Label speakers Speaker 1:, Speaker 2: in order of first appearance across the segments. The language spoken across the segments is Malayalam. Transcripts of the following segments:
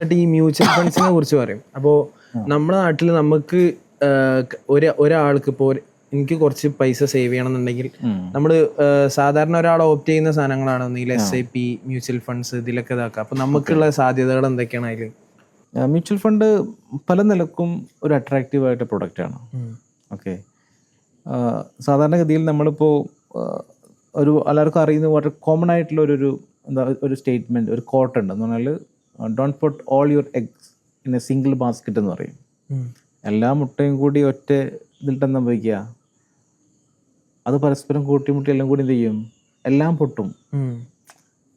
Speaker 1: ഈ മ്യൂച്വൽ ഫണ്ട്സിനെ കുറിച്ച് പറയും. അപ്പോൾ നമ്മുടെ നാട്ടിൽ നമുക്ക് ഒരാൾക്ക് ഇപ്പോൾ എനിക്ക് കുറച്ച് പൈസ സേവ് ചെയ്യണമെന്നുണ്ടെങ്കിൽ നമ്മൾ സാധാരണ ഒരാൾ ഓപ്റ്റ് ചെയ്യുന്ന സാധനങ്ങളാണ് ഒന്നുകിൽ SIP, മ്യൂച്വൽ ഫണ്ട്സ്, ഇതിലൊക്കെ ഇതാക്കുക. അപ്പോൾ നമുക്കുള്ള സാധ്യതകൾ എന്തൊക്കെയാണ് അതിൽ?
Speaker 2: മ്യൂച്വൽ ഫണ്ട് പല നിലക്കും ഒരു അട്രാക്റ്റീവ് ആയിട്ട് പ്രൊഡക്റ്റാണ്. ഓക്കെ, സാധാരണഗതിയിൽ നമ്മളിപ്പോൾ ഒരു എല്ലാവർക്കും അറിയുന്ന വളരെ കോമൺ ആയിട്ടുള്ള ഒരു സ്റ്റേറ്റ്മെൻറ്റ്, ഒരു കോട്ട് ഉണ്ട് എന്ന് പറഞ്ഞാൽ don't put all your eggs in A single basket എന്ന് പറയും. എല്ലാ മുട്ടയും കൂടി ഒറ്റ ഇതിലിട്ട് സംഭവിക്കുക, അത് പരസ്പരം കൂട്ടിമുട്ടി എല്ലാം കൂടി എന്ത് ചെയ്യും, എല്ലാം പൊട്ടും.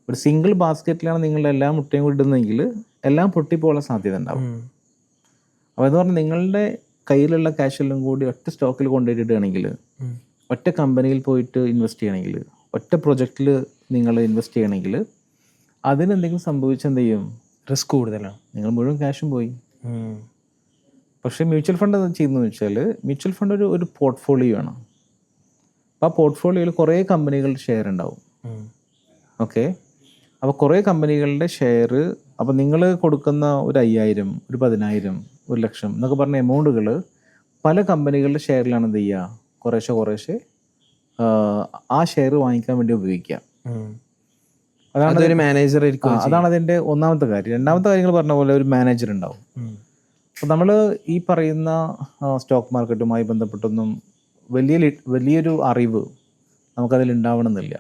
Speaker 2: ഒരു സിംഗിൾ ബാസ്ക്കറ്റിലാണ് നിങ്ങളുടെ എല്ലാ മുട്ടയും കൂടി ഇടുന്നതെങ്കിൽ എല്ലാം പൊട്ടിപ്പോകാൻ സാധ്യത ഉണ്ടാവും. അപ്പോൾ എന്ന് പറഞ്ഞാൽ നിങ്ങളുടെ കയ്യിലുള്ള ക്യാഷ് എല്ലാം കൂടി ഒറ്റ സ്റ്റോക്കിൽ കൊണ്ടുപോയിടുകയാണെങ്കിൽ, ഒറ്റ കമ്പനിയിൽ പോയിട്ട് ഇൻവെസ്റ്റ് ചെയ്യണമെങ്കിൽ, ഒറ്റ പ്രൊജക്റ്റിൽ നിങ്ങൾ ഇൻവെസ്റ്റ് ചെയ്യണമെങ്കിൽ അതിനെന്തെങ്കിലും സംഭവിച്ചാൽ എന്ത് ചെയ്യും,
Speaker 1: റിസ്ക് കൂടുതലാണ്,
Speaker 2: നിങ്ങൾ മുഴുവൻ ക്യാഷും പോയി. പക്ഷേ മ്യൂച്വൽ ഫണ്ട് എന്താ ചെയ്യുന്നതെന്ന് വെച്ചാൽ, മ്യൂച്വൽ ഫണ്ട് ഒരു പോർട്ട്ഫോളിയോ ആണ്. അപ്പോൾ ആ പോർട്ട്ഫോളിയോയിൽ കുറേ കമ്പനികളുടെ ഷെയർ ഉണ്ടാവും. ഓക്കെ, അപ്പോൾ കുറേ കമ്പനികളുടെ ഷെയർ, അപ്പോൾ നിങ്ങൾ കൊടുക്കുന്ന ഒരു 5,000, ഒരു 10,000, 1,00,000 എന്നൊക്കെ പറഞ്ഞ എമൗണ്ടുകൾ പല കമ്പനികളുടെ ഷെയറിലാണ് എന്ത് ചെയ്യുക, കുറേശ്ശെ ആ ഷെയർ വാങ്ങിക്കാൻ വേണ്ടി ഉപയോഗിക്കുക.
Speaker 1: അതാണ് ഒരു മാനേജർ.
Speaker 2: അതാണ് അതിൻ്റെ ഒന്നാമത്തെ കാര്യം. രണ്ടാമത്തെ കാര്യങ്ങൾ പറഞ്ഞ പോലെ ഒരു മാനേജർ ഉണ്ടാവും. അപ്പോൾ നമ്മൾ ഈ പറയുന്ന സ്റ്റോക്ക് മാർക്കറ്റുമായി ബന്ധപ്പെട്ടൊന്നും വലിയൊരു അറിവ് നമുക്കതിൽ ഉണ്ടാവണമെന്നില്ല.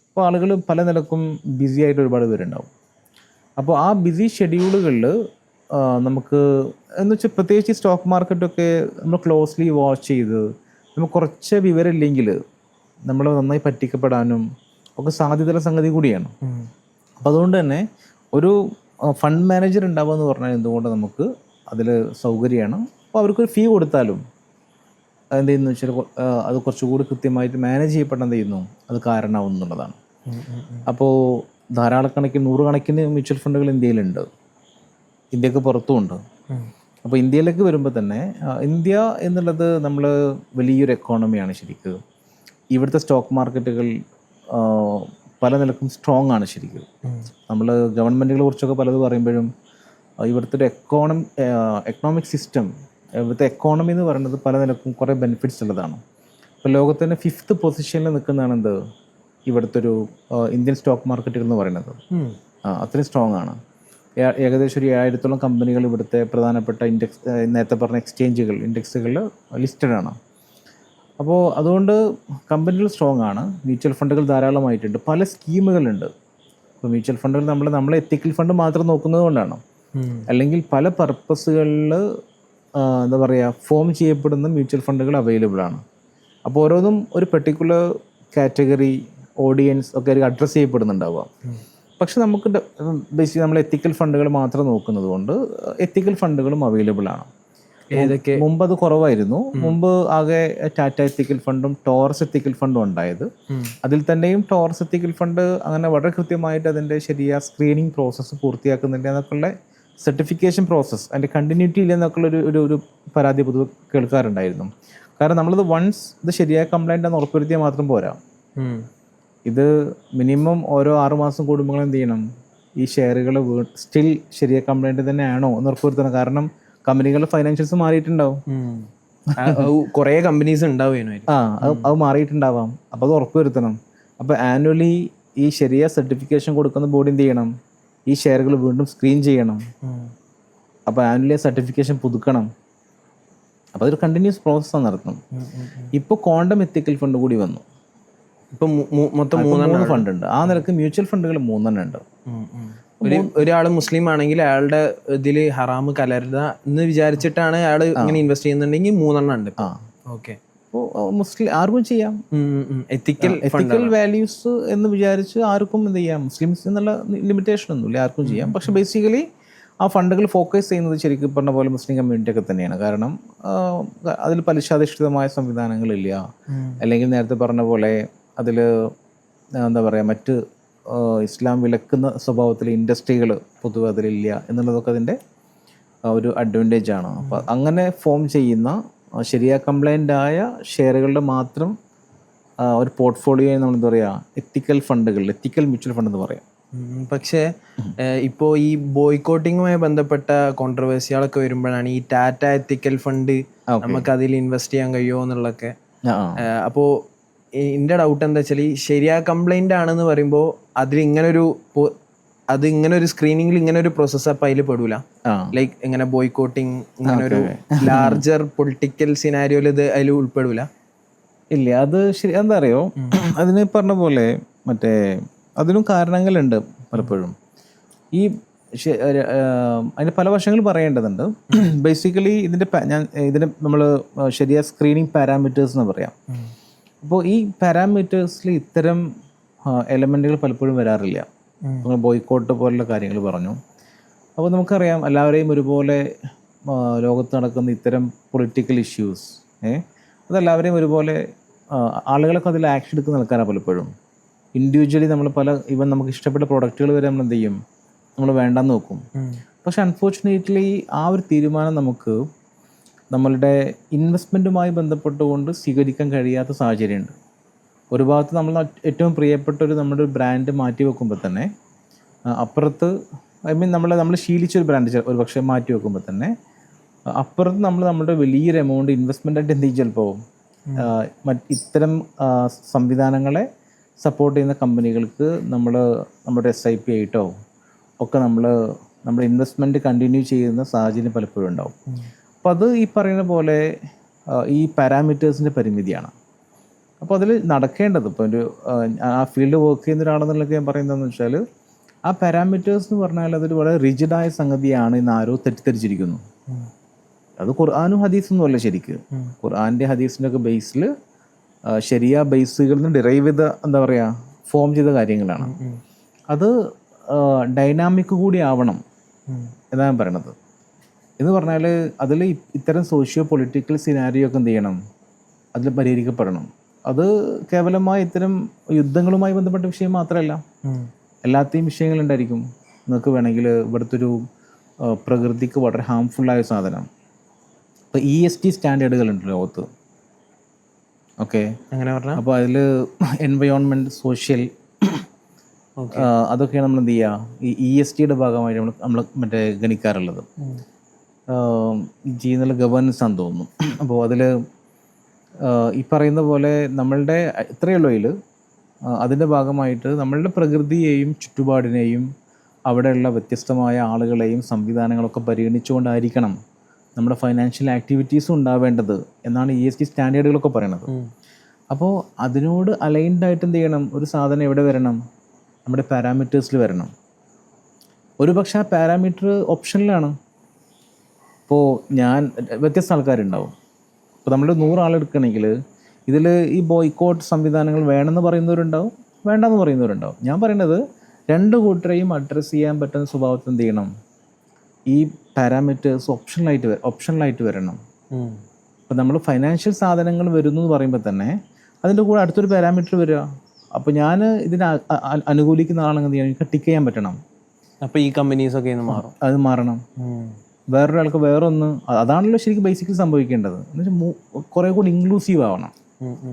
Speaker 2: അപ്പോൾ ആളുകൾ പല നിലക്കും ബിസി ആയിട്ട് ഒരുപാട് പേരുണ്ടാവും. അപ്പോൾ ആ ബിസി ഷെഡ്യൂളുകളിൽ നമുക്ക് എന്ന് വെച്ചാൽ പ്രത്യേകിച്ച് ഈ സ്റ്റോക്ക് മാർക്കറ്റൊക്കെ നമ്മൾ ക്ലോസ്ലി വാച്ച് ചെയ്ത് നമുക്ക് കുറച്ച് വിവരമില്ലെങ്കിൽ നമ്മൾ നന്നായി പറ്റിക്കപ്പെടാനും ഒക്കെ സാധ്യതയുള്ള സംഗതി കൂടിയാണ്. അപ്പോൾ അതുകൊണ്ട് തന്നെ ഒരു ഫണ്ട് മാനേജർ ഉണ്ടാവുക എന്ന് പറഞ്ഞാൽ എന്തുകൊണ്ട് നമുക്ക് അതിൽ സൗകര്യമാണ്. അപ്പോൾ അവർക്കൊരു ഫീ കൊടുത്താലും എന്ത് ചെയ്യുന്നു വെച്ചാൽ അത് കുറച്ചുകൂടി കൃത്യമായിട്ട് മാനേജ് ചെയ്യപ്പെടാൻ എന്ത് ചെയ്യുന്നു, അത് കാരണമാവും എന്നുള്ളതാണ്. അപ്പോൾ ധാരാളക്കണക്കിന് നൂറുകണക്കിന് മ്യൂച്വൽ ഫണ്ടുകൾ ഇന്ത്യയിലുണ്ട്, ഇന്ത്യക്ക് പുറത്തുമുണ്ട്. അപ്പോൾ ഇന്ത്യയിലേക്ക് വരുമ്പോൾ തന്നെ ഇന്ത്യ എന്നുള്ളത് നമ്മൾ വലിയൊരു എക്കോണമിയാണ് ശരിക്കും. ഇവിടുത്തെ സ്റ്റോക്ക് മാർക്കറ്റുകൾ പല നിലക്കും സ്ട്രോങ് ആണ് ശരിക്കും. നമ്മൾ ഗവൺമെൻറ്റുകളെ കുറിച്ചൊക്കെ പലത് പറയുമ്പോഴും ഇവിടുത്തെ ഒരു എക്കണോമിക് സിസ്റ്റം, ഇവിടുത്തെ എക്കോണമി എന്ന് പറയുന്നത് പല നിലക്കും കുറേ ബെനിഫിറ്റ്സ് ഉള്ളതാണ്. ഇപ്പോൾ ലോകത്തിൻ്റെ 5th പൊസിഷനിൽ നിൽക്കുന്നതാണ് എന്ത്, ഇവിടുത്തെ ഒരു ഇന്ത്യൻ സ്റ്റോക്ക് മാർക്കറ്റുകൾ എന്ന് പറയുന്നത്. അത്രയും സ്ട്രോങ് ആണ്. ഏകദേശം ഒരു 7,000-ഓളം കമ്പനികൾ ഇവിടുത്തെ പ്രധാനപ്പെട്ട നേരത്തെ പറഞ്ഞ ഇൻഡെക്സുകളിൽ ലിസ്റ്റഡ് ആണ്. അപ്പോൾ അതുകൊണ്ട് കമ്പനികൾ സ്ട്രോങ് ആണ്. മ്യൂച്വൽ ഫണ്ടുകൾ ധാരാളമായിട്ടുണ്ട്, പല സ്കീമുകളുണ്ട്. ഇപ്പോൾ മ്യൂച്വൽ ഫണ്ടുകൾ നമ്മൾ എത്തിക്കൽ ഫണ്ട് മാത്രം നോക്കുന്നത് കൊണ്ടാണ്. അല്ലെങ്കിൽ പല പർപ്പസുകളിൽ എന്താ പറയുക ഫോം ചെയ്യപ്പെടുന്ന മ്യൂച്വൽ ഫണ്ടുകൾ അവൈലബിൾ ആണ്. അപ്പോൾ ഓരോന്നും ഒരു പെർട്ടിക്കുലർ കാറ്റഗറി ഓഡിയൻസ് ഒക്കെ അഡ്രസ്സ് ചെയ്യപ്പെടുന്നുണ്ടാവുക. പക്ഷെ നമുക്ക് ബേസിക്കലി നമ്മൾ എത്തിക്കൽ ഫണ്ടുകൾ മാത്രം നോക്കുന്നത് കൊണ്ട് എത്തിക്കൽ ഫണ്ടുകളും അവൈലബിൾ ആണ്.
Speaker 1: ഏതൊക്കെ?
Speaker 2: മുമ്പ് അത് കുറവായിരുന്നു. മുമ്പ് ആകെ ടാറ്റ എത്തിക്കൽ ഫണ്ടും ടോറസ് എത്തിക്കൽ ഫണ്ടും ഉണ്ടായത്. അതിൽ തന്നെയും ടോറസ് എത്തിക്കൽ ഫണ്ട് അങ്ങനെ വളരെ കൃത്യമായിട്ട് അതിൻ്റെ ശരിയായ സ്ക്രീനിങ് പ്രോസസ്സ് പൂർത്തിയാക്കുന്നുണ്ട് എന്നൊക്കെയുള്ള സർട്ടിഫിക്കേഷൻ പ്രോസസ്സ്, അതിൻ്റെ കണ്ടിന്യൂറ്റി ഇല്ല എന്നൊക്കെയുള്ള ഒരു പരാതി പൊതുവെ കേൾക്കാറുണ്ടായിരുന്നു. കാരണം നമ്മളത് വൺസ് ഇത് ശരിയായ കംപ്ലൈൻ്റ് ആണെന്ന് ഉറപ്പുവരുത്തിയാൽ മാത്രം പോരാ. ഇത് മിനിമം ഓരോ 6 മാസം കൂടുമ്പോൾ എന്ത് ചെയ്യണം, ഈ ഷെയറുകൾ സ്റ്റിൽ ശരിയായ കംപ്ലൈൻറ്റ് തന്നെയാണോ എന്ന് ഉറപ്പുവരുത്തണം. കാരണം കമ്പനികളുടെ ഫൈനാൻഷ്യൽസ് മാറിയിട്ടുണ്ടാവും,
Speaker 1: കുറേ കമ്പനീസ് ഉണ്ടാവും,
Speaker 2: അത് മാറിയിട്ടുണ്ടാവാം. അപ്പോൾ അത് ഉറപ്പുവരുത്തണം. അപ്പോൾ ആനുവലി ഈ ശരിയായ സർട്ടിഫിക്കേഷൻ കൊടുക്കുന്ന ബോഡി എന്ത് ചെയ്യണം, ഈ ഷെയറുകൾ വീണ്ടും സ്ക്രീൻ ചെയ്യണം. അപ്പോൾ ആനുവലി സർട്ടിഫിക്കേഷൻ പുതുക്കണം. അപ്പോൾ അതൊരു കണ്ടിന്യൂസ് പ്രോസസ്സാണ് നടത്തുന്നത്. ഇപ്പോൾ ക്വാണ്ടം എത്തിക്കൽ ഫണ്ട് കൂടി വന്നു.
Speaker 1: ഇപ്പം മൊത്തം 3
Speaker 2: ഫണ്ട് ഉണ്ട്. ആ നിലക്ക് മ്യൂച്വൽ ഫണ്ടുകൾ 3 ഉണ്ട്.
Speaker 1: ഒരാൾ മുസ്ലിം ആണെങ്കിൽ അയാളുടെ ഇതിൽ ഹറാമ് കലരുത എന്ന് വിചാരിച്ചിട്ടാണ് അയാൾ ഇങ്ങനെ ഇൻവെസ്റ്റ് ചെയ്യുന്നുണ്ടെങ്കിൽ 3 ഉണ്ട്. ഓക്കെ,
Speaker 2: മുസ്ലിം ആർക്കും ചെയ്യാം. എത്തിക്കൽ വാല്യൂസ് എന്ന് വിചാരിച്ച് ആർക്കും എന്ത് ചെയ്യാം, മുസ്ലിംസ് എന്നുള്ള ലിമിറ്റേഷൻ ഒന്നുമില്ല, ആർക്കും ചെയ്യാം. പക്ഷെ ബേസിക്കലി ആ ഫണ്ടുകൾ ഫോക്കസ് ചെയ്യുന്നത് ശരിക്കും പറഞ്ഞ പോലെ മുസ്ലിം കമ്മ്യൂണിറ്റിയൊക്കെ തന്നെയാണ്. കാരണം അതിൽ പലിശാധിഷ്ഠിതമായ സംവിധാനങ്ങളില്ല, അല്ലെങ്കിൽ നേരത്തെ പറഞ്ഞ പോലെ അതിൽ എന്താ പറയുക മറ്റ് ഇസ്ലാം വിലക്കുന്ന സ്വഭാവത്തിൽ ഇൻഡസ്ട്രികൾ പൊതുവെ അതിലില്ല എന്നുള്ളതൊക്കെ അതിൻ്റെ ഒരു അഡ്വാൻറ്റേജ് ആണ്. അപ്പോൾ അങ്ങനെ ഫോം ചെയ്യുന്ന ശരിയായ കംപ്ലൈൻ്റ് ആയ ഷെയറുകളുടെ മാത്രം ഒരു പോർട്ട്ഫോളിയോ നമ്മൾ എന്താ പറയുക എത്തിക്കൽ ഫണ്ടുകൾ, എത്തിക്കൽ മ്യൂച്വൽ ഫണ്ട് എന്ന് പറയാം.
Speaker 1: പക്ഷേ ഇപ്പോൾ ഈ ബോയ്ക്കോട്ടിങ്ങുമായി ബന്ധപ്പെട്ട കോൺട്രവേഴ്സികളൊക്കെ വരുമ്പോഴാണ് ഈ ടാറ്റ എത്തിക്കൽ ഫണ്ട് നമുക്ക് അതിൽ ഇൻവെസ്റ്റ് ചെയ്യാൻ കഴിയുമോ എന്നുള്ളതൊക്കെ. അപ്പോൾ എൻ്റെ ഡൗട്ട് എന്താ വെച്ചാൽ ഈ ശരിയാ കംപ്ലൈൻ്റ് ആണെന്ന് പറയുമ്പോൾ അത് ഇങ്ങനെ ഒരു സ്ക്രീനിങ്ങിൽ ഇങ്ങനെ ഒരു പ്രോസസ്സ് അപ്പം അതിൽ പെടൂല. ലൈക്ക് ഇങ്ങനെ ബോയ്ക്കോട്ടിങ് ഇങ്ങനെ ഒരു ലാർജർ പൊളിറ്റിക്കൽ സിനാരിയോയിൽ ഇത് അതിൽ ഉൾപ്പെടൂല.
Speaker 2: ഇല്ല, അത് ശരി. എന്താ അറിയോ, അതിന് പറഞ്ഞ പോലെ മറ്റേ അതിനും കാരണങ്ങളുണ്ട് പലപ്പോഴും. ഈ അതിൻ്റെ പല വശങ്ങൾ പറയേണ്ടതുണ്ട്. ബേസിക്കലി ഇതിനെ നമ്മൾ ശരിയാ സ്ക്രീനിങ് പാരാമീറ്റേഴ്സ് എന്ന് പറയാം. അപ്പോൾ ഈ പാരാമീറ്റേഴ്സിൽ ഇത്തരം എലമെൻറ്റുകൾ പലപ്പോഴും വരാറില്ല. നമ്മൾ ബോയ്ക്കോട്ട് പോലുള്ള കാര്യങ്ങൾ പറഞ്ഞു. അപ്പോൾ നമുക്കറിയാം എല്ലാവരെയും ഒരുപോലെ ലോകത്ത് നടക്കുന്ന ഇത്തരം പൊളിറ്റിക്കൽ ഇഷ്യൂസ് അതെല്ലാവരെയും ഒരുപോലെ ആളുകളൊക്കെ അതിൽ ആക്ഷൻ എടുക്കുന്ന നിൽക്കാനാണ് പലപ്പോഴും. ഇൻഡിവിജ്വലി നമ്മൾ ഈവൻ നമുക്ക് ഇഷ്ടപ്പെട്ട പ്രൊഡക്റ്റുകൾ വരെ നമ്മൾ എന്ത് ചെയ്യും, നമ്മൾ വേണ്ടെന്ന് നോക്കും. പക്ഷെ അൺഫോർച്ചുനേറ്റ്ലി ആ ഒരു തീരുമാനം നമുക്ക് നമ്മളുടെ ഇൻവെസ്റ്റ്മെൻറ്റുമായി ബന്ധപ്പെട്ടുകൊണ്ട് സ്വീകരിക്കാൻ കഴിയാത്ത സാഹചര്യമുണ്ട്. ഒരു ഭാഗത്ത് നമ്മൾ ഏറ്റവും പ്രിയപ്പെട്ട നമ്മുടെ ഒരു ബ്രാൻഡ് മാറ്റി വെക്കുമ്പോൾ തന്നെ അപ്പുറത്ത് നമ്മൾ ശീലിച്ചൊരു ബ്രാൻഡ് ഒരു പക്ഷേ മാറ്റി വെക്കുമ്പോൾ തന്നെ അപ്പുറത്ത് നമ്മുടെ വലിയൊരു എമൗണ്ട് ഇൻവെസ്റ്റ്മെൻ്റ് ആയിട്ട് എന്ത് ചെയ്യും, ചിലപ്പോൾ ഇത്തരം സംവിധാനങ്ങളെ സപ്പോർട്ട് ചെയ്യുന്ന കമ്പനികൾക്ക് നമ്മുടെ SIP ആയിട്ടോ ഒക്കെ നമ്മുടെ ഇൻവെസ്റ്റ്മെൻറ്റ് കണ്ടിന്യൂ ചെയ്യുന്ന സാഹചര്യം പലപ്പോഴും ഉണ്ടാവും. അപ്പോൾ അത് ഈ പറയുന്ന പോലെ ഈ പാരാമീറ്റേഴ്സിൻ്റെ പരിമിതിയാണ്. അപ്പോൾ അതിൽ നടക്കേണ്ടത് ഇപ്പോൾ ആ ഫീൽഡ് വർക്ക് ചെയ്യുന്ന ഒരാളെന്നുള്ളതൊക്കെ ഞാൻ പറയുന്നതെന്ന് വെച്ചാൽ ആ പാരാമീറ്റേഴ്സ് എന്ന് പറഞ്ഞാൽ അതൊരു വളരെ റിജിഡായ സംഗതിയാണ് എന്ന് ആരോ തെറ്റിദ്ധരിച്ചിരിക്കുന്നു. അത് ഖുർആനും ഹദീസൊന്നും അല്ല. ശരിക്ക് ഖുർആൻ്റെ ഹദീസിൻ്റെ ഒക്കെ ബേസിൽ ശരിയാ ബേസുകളിൽ നിന്ന് ഡിറൈവ് ചെയ്ത എന്താ പറയുക ഫോം ചെയ്ത കാര്യങ്ങളാണ്. അത് ഡൈനാമിക് കൂടി ആവണം എന്നാണ് പറയണത്. എന്ന് പറഞ്ഞാൽ അതിൽ ഇത്തരം സോഷ്യോ പൊളിറ്റിക്കൽ സിനാരിയോ ഒക്കെ എന്ത് ചെയ്യണം, അതിൽ പരിഹരിക്കപ്പെടണം. അത് കേവലമായി ഇത്തരം യുദ്ധങ്ങളുമായി ബന്ധപ്പെട്ട വിഷയം മാത്രമല്ല, എല്ലാത്തെയും വിഷയങ്ങളുണ്ടായിരിക്കും. നിങ്ങൾക്ക് വേണമെങ്കിൽ ഇവിടുത്തെ ഒരു പ്രകൃതിക്ക് വളരെ ഹാംഫുള്ളായ സാധനം ഇപ്പോൾ ESG സ്റ്റാൻഡേർഡുകളുണ്ട് ലോകത്ത്. ഓക്കെ,
Speaker 1: അങ്ങനെ പറഞ്ഞാൽ
Speaker 2: അപ്പോൾ അതിൽ എൻവയോൺമെൻറ്റ്, സോഷ്യൽ അതൊക്കെയാണ് നമ്മൾ എന്ത് ചെയ്യുക, ഈ ESGയുടെ ഭാഗമായിട്ട് നമ്മൾ മറ്റേ ഗണിക്കാറുള്ളത്. ചെയ്യുന്നുള്ള ഗവേണൻസ് ആണെന്ന് തോന്നുന്നു. അപ്പോൾ അതിൽ ഈ പറയുന്ന പോലെ നമ്മളുടെ ഇത്രയുള്ളൂ അതിൽ അതിൻ്റെ ഭാഗമായിട്ട് നമ്മളുടെ പ്രകൃതിയെയും ചുറ്റുപാടിനെയും അവിടെയുള്ള വ്യത്യസ്തമായ ആളുകളെയും സംവിധാനങ്ങളൊക്കെ പരിഗണിച്ചുകൊണ്ടായിരിക്കണം നമ്മുടെ ഫൈനാൻഷ്യൽ ആക്ടിവിറ്റീസും ഉണ്ടാവേണ്ടത് എന്നാണ് ESG സ്റ്റാൻഡേർഡുകളൊക്കെ പറയണത്. അപ്പോൾ അതിനോട് അലൈൻഡായിട്ട് എന്ത് ചെയ്യണം, ഒരു സാധനം എവിടെ വരണം, നമ്മുടെ പാരാമീറ്റേഴ്സിൽ വരണം. ഒരു പക്ഷേ ആ പാരാമീറ്റർ ഓപ്ഷനിലാണ്. ഇപ്പോൾ വ്യത്യസ്ത ആൾക്കാരുണ്ടാവും. ഇപ്പോൾ നമ്മൾ 100 ആളെടുക്കണമെങ്കിൽ ഇതിൽ ഈ ബോയ്ക്കോട്ട് സംവിധാനങ്ങൾ വേണമെന്ന് പറയുന്നവരുണ്ടാവും, വേണ്ടെന്ന് പറയുന്നവരുണ്ടാവും. ഞാൻ പറയുന്നത് രണ്ട് കൂട്ടരെയും അഡ്രസ്സ് ചെയ്യാൻ പറ്റുന്ന സ്വഭാവത്തിൽ എന്ത് ചെയ്യണം, ഈ പാരാമീറ്റേഴ്സ് ഓപ്ഷണലായിട്ട് വരണം. ഇപ്പോൾ നമ്മൾ ഫൈനാൻഷ്യൽ സാധനങ്ങൾ വരുന്നു എന്ന് പറയുമ്പോൾ തന്നെ അതിൻ്റെ കൂടെ അടുത്തൊരു പാരാമീറ്റർ വരിക. അപ്പോൾ ഞാൻ ഇതിനെ അനുകൂലിക്കുന്ന ആളാണെങ്കിൽ എനിക്ക് ടിക്ക് ചെയ്യാൻ പറ്റണം.
Speaker 1: അപ്പോൾ ഈ കമ്പനീസൊക്കെ
Speaker 2: അത് മാറണം. വേറൊരാൾക്ക് വേറൊന്ന്, അതാണല്ലോ ശരിക്കും ബേസിക്കലി സംഭവിക്കേണ്ടത്. എന്നുവെച്ചാൽ കുറേ കൂടി ഇൻക്ലൂസീവ് ആവണം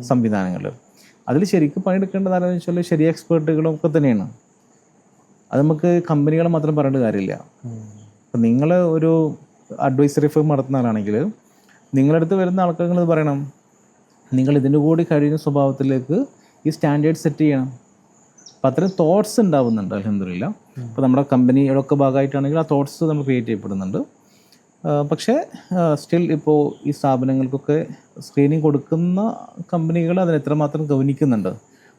Speaker 2: സംവിധാനങ്ങൾ. അതിൽ ശരിക്കും പണിയെടുക്കേണ്ടത് ആരെന്ന് വെച്ചാൽ ശരിയ എക്സ്പേർട്ടുകളും ഒക്കെ തന്നെയാണ്. അത് നമുക്ക് കമ്പനികളെ മാത്രം പറഞ്ഞിട്ട് കാര്യമില്ല. അപ്പം നിങ്ങൾ ഒരു അഡ്വൈസറി ഫേം നടത്തുന്ന ആളാണെങ്കിൽ നിങ്ങളടുത്ത് വരുന്ന ആൾക്കാർ ഇത് പറയണം, നിങ്ങൾ ഇതിൻ്റെ കൂടി കഴിയുന്ന സ്വഭാവത്തിലേക്ക് ഈ സ്റ്റാൻഡേർഡ് സെറ്റ് ചെയ്യണം. അപ്പം അത്രയും തോട്ട്സ് ഉണ്ടാവുന്നുണ്ട് അൽഹംദുലില്ലാ. ഇപ്പോൾ നമ്മുടെ കമ്പനികളൊക്കെ ഭാഗമായിട്ടാണെങ്കിൽ ആ തോട്ട്സ് നമ്മൾ ക്രിയേറ്റ് ചെയ്യപ്പെടുന്നുണ്ട്. പക്ഷേ സ്റ്റിൽ ഇപ്പോൾ ഈ സ്ഥാപനങ്ങൾക്കൊക്കെ സ്ക്രീനിങ് കൊടുക്കുന്ന കമ്പനികൾ അതിന് എത്രമാത്രം ഗവനിക്കുന്നുണ്ട്.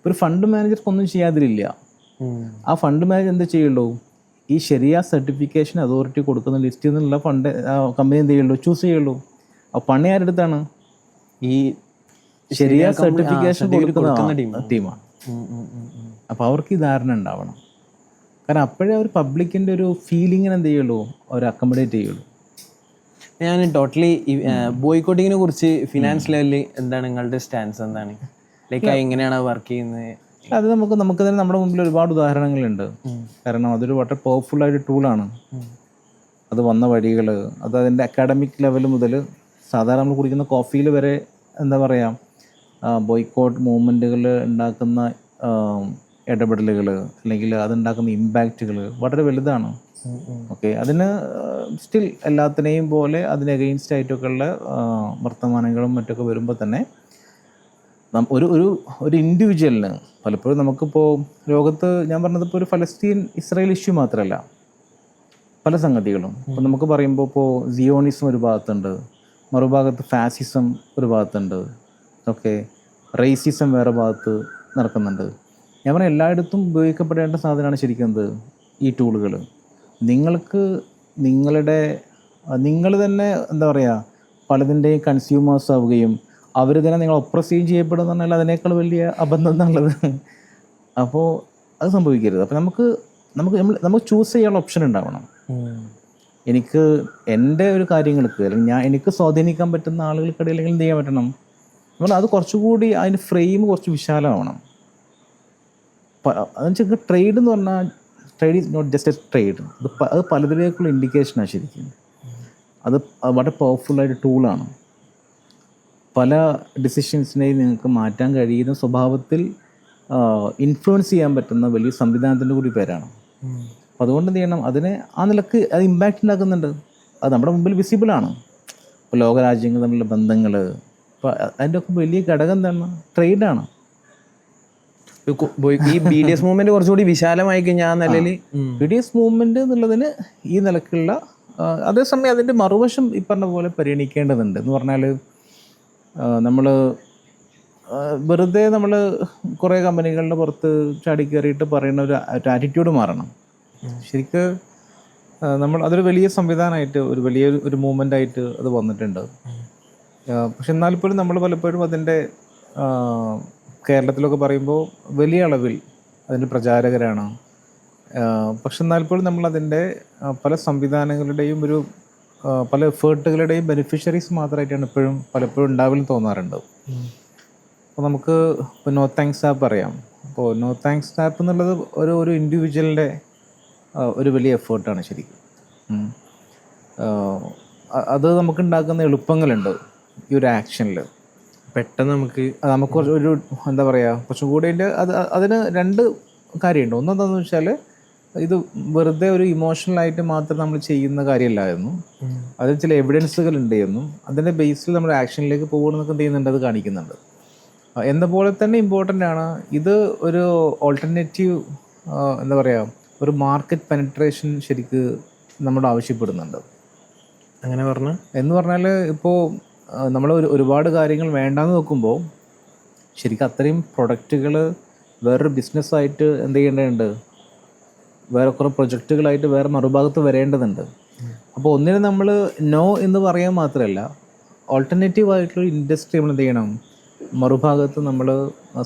Speaker 2: ഒരു ഫണ്ട് മാനേജർക്കൊന്നും ചെയ്യാതിരില്ല. ആ ഫണ്ട് മാനേജർ എന്ത് ചെയ്യുള്ളൂ, ഈ ശരിയാ സർട്ടിഫിക്കേഷൻ അതോറിറ്റി കൊടുക്കുന്ന ലിസ്റ്റിൽ നിന്നുള്ള ഫണ്ട് കമ്പനി എന്ത് ചെയ്യുള്ളൂ, ചൂസ് ചെയ്യുള്ളൂ. അപ്പോൾ പണി ആരെടുത്താണ്, ഈ ശരിയാ സർട്ടിഫിക്കേഷൻ കൊടുക്കുന്ന ടീമാണ്. അപ്പോൾ അവർക്ക് ഈ ധാരണ ഉണ്ടാവണം. കാരണം അപ്പോഴേ അവർ പബ്ലിക്കിൻ്റെ ഒരു ഫീലിങ്ങിന് എന്ത് ചെയ്യുള്ളൂ, അവർ അക്കോമഡേറ്റ് ചെയ്യുള്ളൂ.
Speaker 1: ഞാൻ ടോട്ടലി ബോയ്ക്കോട്ടിങ്ങിനെ കുറിച്ച് ഫിനാൻസ് ലെവലിൽ എന്താണ് നിങ്ങളുടെ സ്റ്റാൻസ്, എന്താണ് ലൈക്ക് എങ്ങനെയാണ് വർക്ക് ചെയ്യുന്നത്?
Speaker 2: അത് നമുക്ക് തന്നെ നമ്മുടെ മുമ്പിൽ ഒരുപാട് ഉദാഹരണങ്ങളുണ്ട്. കാരണം അതൊരു വളരെ പവർഫുൾ ആയിട്ട് ടൂളാണ്. അത് വന്ന വഴികൾ, അത് അതിൻ്റെ അക്കാഡമിക് ലെവൽ മുതൽ സാധാരണ നമ്മൾ കുടിക്കുന്ന കോഫിയിൽ വരെ എന്താ പറയുക, ബോയ്ക്കോട്ട് മൂവ്മെൻറ്റുകൾ ഉണ്ടാക്കുന്ന ഇടപെടലുകൾ അല്ലെങ്കിൽ അതുണ്ടാക്കുന്ന ഇമ്പാക്റ്റുകൾ വളരെ വലുതാണ്. ഓക്കെ, അതിന് സ്റ്റിൽ എല്ലാത്തിനെയും പോലെ അതിന് എഗെയിൻസ്റ്റ് ആയിട്ടൊക്കെ ഉള്ള വർത്തമാനങ്ങളും മറ്റൊക്കെ വരുമ്പോൾ തന്നെ ഒരു ഇൻഡിവിജ്വലിന് പലപ്പോഴും നമുക്കിപ്പോൾ ലോകത്ത് ഞാൻ പറഞ്ഞതിപ്പോൾ ഒരു ഫലസ്തീൻ ഇസ്രായേൽ ഇഷ്യൂ മാത്രമല്ല, പല സംഗതികളും ഇപ്പോൾ നമുക്ക് പറയുമ്പോൾ ഇപ്പോൾ സിയോണിസം ഒരു ഭാഗത്തുണ്ട്, മറുഭാഗത്ത് ഫാസിസം ഒരു ഭാഗത്തുണ്ട്, ഓക്കെ, റേസിസം വേറെ ഭാഗത്ത് നടക്കുന്നുണ്ട്. ഞാൻ പറഞ്ഞ എല്ലായിടത്തും ഉപയോഗിക്കപ്പെടേണ്ട സാധനമാണ് ശരിക്കും ഈ ടൂളുകൾ. നിങ്ങൾക്ക് നിങ്ങൾ തന്നെ എന്താ പറയുക പലതിൻ്റെയും കൺസ്യൂമേഴ്സ് ആവുകയും അവർ തന്നെ നിങ്ങൾ ഒപ്രസീവ് ചെയ്യപ്പെടുന്ന പറഞ്ഞാൽ അതിനേക്കാൾ വലിയ അബദ്ധം എന്നുള്ളത്. അപ്പോൾ അത് സംഭവിക്കരുത്. അപ്പോൾ നമുക്ക് ചൂസ് ചെയ്യാനുള്ള ഓപ്ഷൻ ഉണ്ടാവണം. എനിക്ക് എൻ്റെ ഒരു കാര്യങ്ങൾക്ക് അല്ലെങ്കിൽ എനിക്ക് സ്വാധീനിക്കാൻ പറ്റുന്ന ആളുകൾക്കിടയിൽ എന്ത് ചെയ്യാൻ പറ്റണം, നമ്മൾ അത് കുറച്ചുകൂടി അതിൻ്റെ ഫ്രെയിം കുറച്ച് വിശാലമാവണം. അതെന്ന് വെച്ചാൽ ട്രേഡ് എന്ന് പറഞ്ഞാൽ trade is not just a trade, അത് പലതിലേക്കുള്ള ഇൻഡിക്കേഷനാണ് ശരിക്കും. അത് വളരെ പവർഫുള്ളായിട്ട് ടൂളാണ്. പല ഡിസിഷൻസിനെയും നിങ്ങൾക്ക് മാറ്റാൻ കഴിയുന്ന സ്വഭാവത്തിൽ ഇൻഫ്ലുവൻസ് ചെയ്യാൻ പറ്റുന്ന വലിയ സംവിധാനത്തിൻ്റെ കൂടി പേരാണ്. അപ്പോൾ അതുകൊണ്ട് എന്ത് ചെയ്യണം, അതിനെ ആ നിലക്ക് അത് ഇമ്പാക്റ്റ് ഉണ്ടാക്കുന്നുണ്ട്. അത് നമ്മുടെ മുമ്പിൽ വിസിബിളാണ്. ഇപ്പോൾ ലോകരാജ്യങ്ങൾ തമ്മിലുള്ള ബന്ധങ്ങൾ, അപ്പോൾ അതിൻ്റെ ഒക്കെ വലിയ ഘടകം എന്താണ്, ട്രേഡാണ്.
Speaker 1: ഈ BDS മൂവ്മെന്റ് കുറച്ചുകൂടി വിശാലമായി കഴിഞ്ഞാൽ ആ നിലയിൽ
Speaker 2: BDS മൂവ്മെന്റ് എന്നുള്ളതിന് ഈ നിലക്കുള്ള അതേസമയം അതിൻ്റെ മറുവശം ഈ പറഞ്ഞ പോലെ പരിഗണിക്കേണ്ടതുണ്ട്. എന്ന് പറഞ്ഞാൽ നമ്മൾ വെറുതെ നമ്മൾ കുറേ കമ്പനികളുടെ പുറത്ത് ചാടി കയറിയിട്ട് പറയുന്ന ഒരു ആറ്റിറ്റ്യൂഡ് മാറണം. ശരിക്ക് നമ്മൾ അതൊരു വലിയ സംവിധാനമായിട്ട് ഒരു മൂവ്മെൻ്റായിട്ട് അത് വന്നിട്ടുണ്ട്. പക്ഷെ എന്നാൽ പോലും നമ്മൾ പലപ്പോഴും അതിൻ്റെ കേരളത്തിലൊക്കെ പറയുമ്പോൾ വലിയ അളവിൽ അതിൻ്റെ പ്രചാരകരാണ്. പക്ഷെ എന്നാൽ പോലും നമ്മളതിൻ്റെ പല സംവിധാനങ്ങളുടെയും പല എഫേർട്ടുകളുടെയും ബെനിഫിഷ്യറീസ് മാത്രമായിട്ടാണ് പലപ്പോഴും ഉണ്ടാവില്ലെന്ന് തോന്നാറുണ്ട്. അപ്പോൾ നമുക്ക് ഇപ്പോൾ നോ താങ്ക്സ് ആപ്പ് അറിയാം. അപ്പോൾ നോ താങ്ക്സ് ആപ്പ് എന്നുള്ളത് ഒരു ഇൻഡിവിജ്വലിൻ്റെ ഒരു വലിയ എഫേർട്ടാണ് ശരിക്കും. അത് നമുക്കുണ്ടാക്കുന്ന എളുപ്പങ്ങളുണ്ട് ഈ ഒരു ആക്ഷനിൽ.
Speaker 1: പെട്ടെന്ന് നമുക്ക്
Speaker 2: ഒരു എന്താ പറയുക കുറച്ചും കൂടി അതിന് രണ്ട് കാര്യമുണ്ട്. ഒന്നെന്താണെന്ന് വെച്ചാൽ ഇത് വെറുതെ ഒരു ഇമോഷണലായിട്ട് മാത്രം നമ്മൾ ചെയ്യുന്ന കാര്യമല്ലായിരുന്നു, അതിൽ ചില എവിഡൻസുകൾ ഉണ്ട് എന്നും അതിൻ്റെ ബേസിൽ നമ്മൾ ആക്ഷനിലേക്ക് പോകണമെന്നൊക്കെ എന്ത് ചെയ്യുന്നുണ്ട്, അത് കാണിക്കുന്നുണ്ട്. എന്ന പോലെ തന്നെ ഇമ്പോർട്ടൻ്റ് ആണ് ഇത് ഒരു ഓൾട്ടർനേറ്റീവ് എന്താ പറയുക ഒരു മാർക്കറ്റ് പെനട്രേഷൻ ശരിക്ക് നമ്മൾ ആവശ്യപ്പെടുന്നുണ്ട്.
Speaker 1: അങ്ങനെ
Speaker 2: എന്ന് പറഞ്ഞാൽ ഇപ്പോൾ നമ്മൾ ഒരുപാട് കാര്യങ്ങൾ വേണ്ടാന്ന് നോക്കുമ്പോൾ ശരിക്കും അത്രയും പ്രൊഡക്റ്റുകൾ വേറൊരു ബിസിനസ്സായിട്ട് എന്ത് ചെയ്യേണ്ടതുണ്ട്, വേറെ കുറേ പ്രൊജക്റ്റുകളായിട്ട് വേറെ മറുഭാഗത്ത് വരേണ്ടതുണ്ട്. അപ്പോൾ ഒന്നിനും നമ്മൾ നോ എന്ന് പറയാൻ മാത്രമല്ല, ഓൾട്ടർനേറ്റീവ് ആയിട്ടുള്ള ഇൻഡസ്ട്രി നമ്മൾ എന്ത് ചെയ്യണം, മറുഭാഗത്ത് നമ്മൾ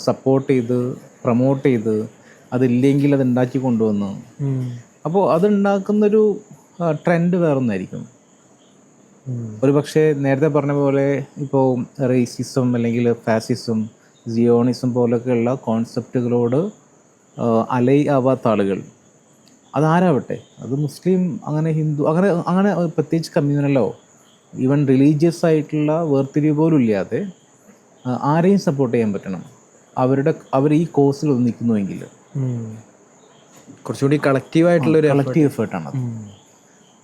Speaker 2: സപ്പോർട്ട് ചെയ്ത് പ്രൊമോട്ട് ചെയ്ത് അതില്ലെങ്കിൽ അത് ഉണ്ടാക്കി കൊണ്ടുവന്ന്, അപ്പോൾ അതുണ്ടാക്കുന്നൊരു ട്രെൻഡ് വേറൊന്നായിരിക്കും. ഒരു പക്ഷേ നേരത്തെ പറഞ്ഞ പോലെ ഇപ്പോൾ റേസിസം അല്ലെങ്കിൽ ഫാസിസം, സിയോണിസം പോലൊക്കെയുള്ള കോൺസെപ്റ്റുകളോട് ആവാത്ത ആളുകൾ, അതാരാവട്ടെ, അത് മുസ്ലിം അങ്ങനെ ഹിന്ദു അങ്ങനെ പ്രത്യേകിച്ച് കമ്മ്യൂണലോ ഈവൻ റിലീജിയസ് ആയിട്ടുള്ള വേർതിരിവ് പോലും ഇല്ലാതെ ആരെയും സപ്പോർട്ട് ചെയ്യാൻ പറ്റണം. അവർ ഈ കോഴ്സിൽ നിൽക്കുന്നുവെങ്കിൽ
Speaker 1: കുറച്ചുകൂടി കളക്റ്റീവ്
Speaker 2: എഫേർട്ടാണ്.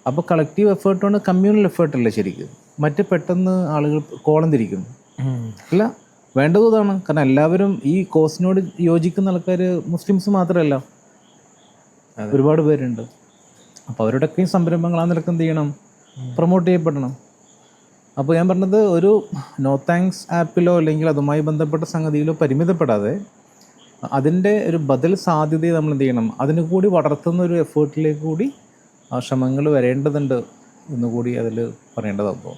Speaker 2: അപ്പോൾ കളക്റ്റീവ് എഫേർട്ടാണ്, കമ്മ്യൂണൽ എഫേർട്ടല്ല ശരിക്കും. മറ്റ് പെട്ടെന്ന് ആളുകൾ കോളം തിരിക്കും. അല്ല, വേണ്ടത് ഇതാണ്. കാരണം എല്ലാവരും ഈ കോഴ്സിനോട് യോജിക്കുന്ന ആൾക്കാർ മുസ്ലിംസ് മാത്രമല്ല, ഒരുപാട് പേരുണ്ട്. അപ്പോൾ അവരുടെയൊക്കെയും സംരംഭങ്ങൾ ആ നിലക്ക് എന്ത് ചെയ്യണം, പ്രൊമോട്ട് ചെയ്യപ്പെടണം. അപ്പോൾ ഞാൻ പറഞ്ഞത് ഒരു നോ താങ്ക്സ് ആപ്പിലോ അല്ലെങ്കിൽ അതുമായി ബന്ധപ്പെട്ട സംഗതിയിലോ പരിമിതപ്പെടാതെ അതിൻ്റെ ഒരു ബദൽ സാധ്യതയെ നമ്മൾ എന്ത് ചെയ്യണം, അതിന് കൂടി വളർത്തുന്ന ഒരു എഫേർട്ടിലേക്ക് കൂടി ആ ശ്രമങ്ങൾ വരേണ്ടതുണ്ട് എന്നുകൂടി അതിൽ പറയേണ്ടതാകും.